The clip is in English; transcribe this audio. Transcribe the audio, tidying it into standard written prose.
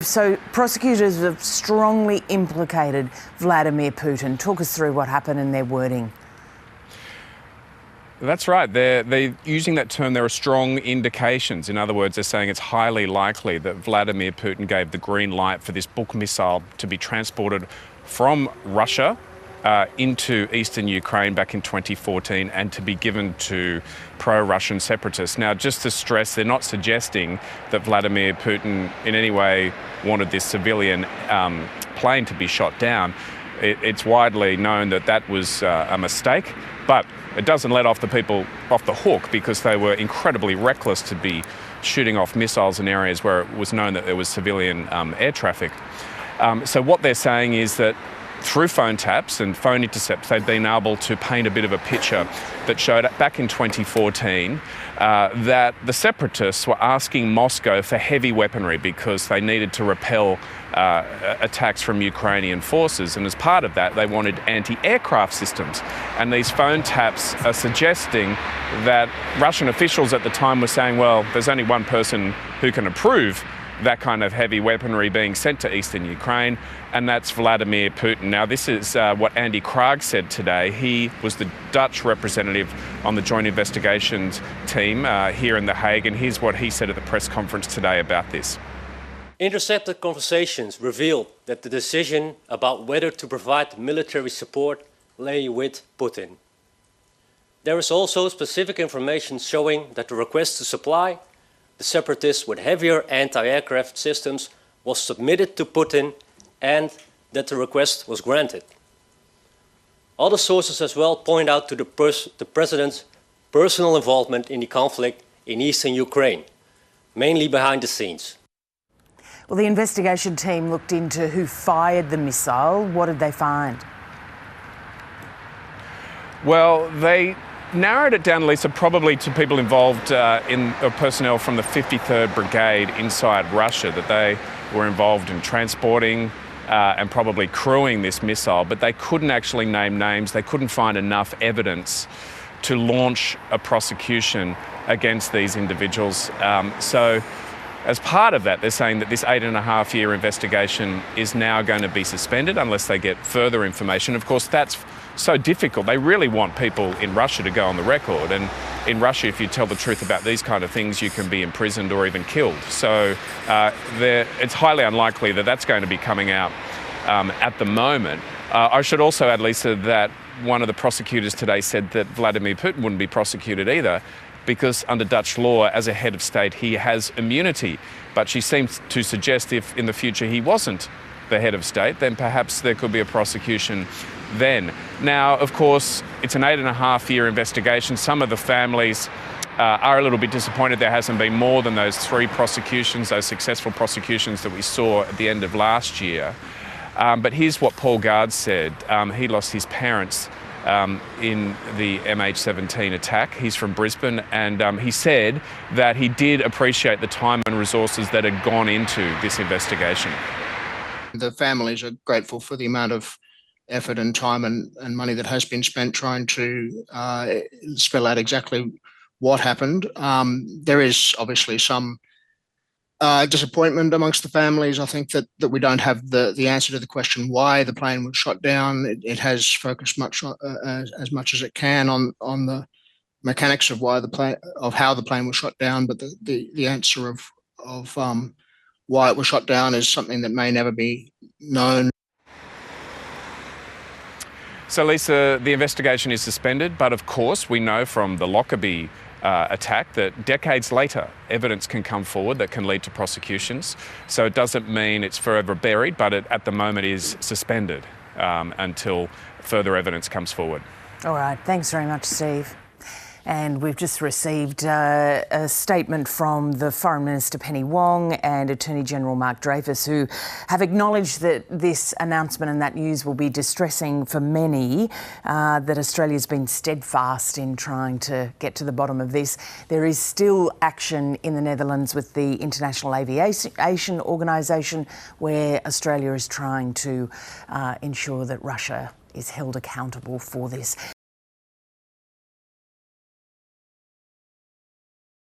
So prosecutors have strongly implicated Vladimir Putin. Talk us through what happened and their wording. That's right. They're using that term, there are strong indications. In other words, they're saying it's highly likely that Vladimir Putin gave the green light for this Buk missile to be transported from Russia into eastern Ukraine back in 2014 and to be given to pro-Russian separatists. Now, just to stress, they're not suggesting that Vladimir Putin in any way wanted this civilian plane to be shot down. It's widely known that that was a mistake, but it doesn't let off the people off the hook because they were incredibly reckless to be shooting off missiles in areas where it was known that there was civilian air traffic. So what they're saying is that through phone taps and phone intercepts, they've been able to paint a bit of a picture that showed back in 2014 that the separatists were asking Moscow for heavy weaponry because they needed to repel attacks from Ukrainian forces. And as part of that, they wanted anti-aircraft systems. And these phone taps are suggesting that Russian officials at the time were saying, well, there's only one person who can approve that kind of heavy weaponry being sent to eastern Ukraine, and that's Vladimir Putin. Now, this is what Andy Krag said today. He was the Dutch representative on the Joint Investigations team here in The Hague, and here's what he said at the press conference today about this. Intercepted conversations revealed that the decision about whether to provide military support lay with Putin. There is also specific information showing that the request to supply the separatists with heavier anti-aircraft systems was submitted to Putin and that the request was granted. Other sources as well point out to the president's personal involvement in the conflict in eastern Ukraine, mainly behind the scenes. Well, the investigation team looked into who fired the missile. What did they find? Well, they narrowed it down, Lisa, probably to people involved in personnel from the 53rd Brigade inside Russia, that they were involved in transporting and probably crewing this missile, but they couldn't actually name names. They couldn't find enough evidence to launch a prosecution against these individuals. So as part of that, they're saying that this 8.5-year investigation is now going to be suspended unless they get further information. Of course, that's so difficult. They really want people in Russia to go on the record. And in Russia, if you tell the truth about these kind of things, you can be imprisoned or even killed. So it's highly unlikely that that's going to be coming out at the moment. I should also add, Lisa, that one of the prosecutors today said that Vladimir Putin wouldn't be prosecuted either, because under Dutch law, as a head of state, he has immunity. But she seems to suggest if in the future he wasn't the head of state, then perhaps there could be a prosecution then. Now, of course, it's an 8.5-year investigation. Some of the families are a little bit disappointed there hasn't been more than those 3 prosecutions, those successful prosecutions that we saw at the end of last year. But here's what Paul Gard said. He lost his parents in the MH17 attack. He's from Brisbane, and he said that he did appreciate the time and resources that had gone into this investigation. The families are grateful for the amount of effort and time and money that has been spent trying to spell out exactly what happened. There is obviously some disappointment amongst the families. I think that we don't have the answer to the question why the plane was shot down. It has focused as much as it can on the mechanics of how the plane was shot down, but the answer of why it was shot down is something that may never be known. So, Lisa, the investigation is suspended, but of course we know from the Lockerbie attack that decades later evidence can come forward that can lead to prosecutions. So it doesn't mean it's forever buried, but it at the moment is suspended until further evidence comes forward. All right, thanks very much, Steve. And we've just received a statement from the Foreign Minister Penny Wong and Attorney General Mark Dreyfus, who have acknowledged that this announcement and that news will be distressing for many, that Australia's been steadfast in trying to get to the bottom of this. There is still action in the Netherlands with the International Aviation Organisation, where Australia is trying to ensure that Russia is held accountable for this.